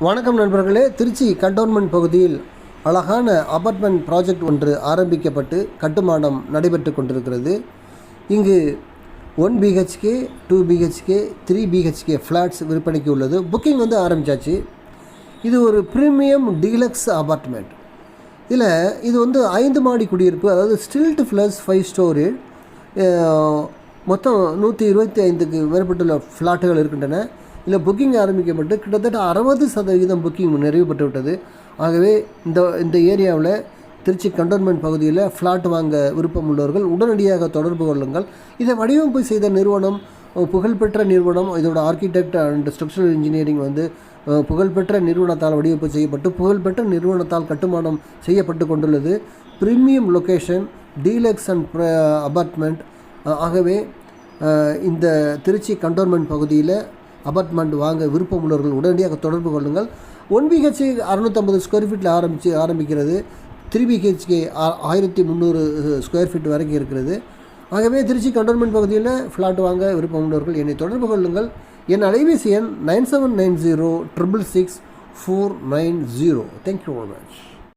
வணக்கம் நண்பர்களே. திருச்சி கண்டோன்மெண்ட் பகுதியில் அழகான அபார்ட்மெண்ட் ப்ராஜெக்ட் ஒன்று ஆரம்பிக்கப்பட்டு கட்டுமானம் நடைபெற்று கொண்டிருக்கிறது. இங்கு 1 BHK 2 BHK 3 BHK ஃப்ளாட்ஸ் விற்பனைக்கு உள்ளது. புக்கிங் ஆரம்பித்தாச்சு. இது ஒரு ப்ரீமியம் டீலக்ஸ் அபார்ட்மெண்ட். இது 5 மாடி குடியிருப்பு, அதாவது ஸ்டில்ட் ப்ளஸ் 5 ஸ்டோரி. மொத்தம் 125க்கு மேற்பட்டுள்ள ஃப்ளாட்டுகள் இருக்கின்றன. இதில் புக்கிங் ஆரம்பிக்கப்பட்டு கிட்டத்தட்ட 60% புக்கிங் நிறைவு பெற்று விட்டது. ஆகவே இந்த ஏரியாவில் திருச்சி கண்டோன்மெண்ட் பகுதியில் ஃப்ளாட் வாங்க விருப்பம் உள்ளவர்கள் உடனடியாக தொடர்பு கொள்ளுங்கள். இதை வடிவமைப்பு செய்த நிறுவனம் புகழ்பெற்ற நிறுவனம். இதோட ஆர்கிடெக்ட் அண்ட் ஸ்ட்ரக்சரல் இன்ஜினியரிங் புகழ்பெற்ற நிறுவனத்தால் வடிவமைப்பு செய்யப்பட்டு புகழ்பெற்ற நிறுவனத்தால் கட்டுமானம் செய்யப்பட்டு கொண்டுள்ளது. Premium location, deluxe and apartment. ஆகவே இந்த திருச்சி கண்டோன்மெண்ட் பகுதியில் அபார்ட்மெண்ட் வாங்க விருப்பம் உள்ளவர்கள் உடனடியாக தொடர்பு கொள்ளுங்கள். 1 BHK 650 ஸ்கொயர் ஃபீட்டில் ஆரம்பிக்கிறது. 3 BHK 1300 ஸ்கொயர் ஃபீட் வரைக்கும் இருக்கிறது. ஆகவே திருச்சி கண்டோன்மெண்ட் பகுதியில் ஃப்ளாட் வாங்க விருப்பம் உள்ளவர்கள் என்னை தொடர்பு கொள்ளுங்கள். என் அலைபேசி எண் 9790 666 490. Thank you very much.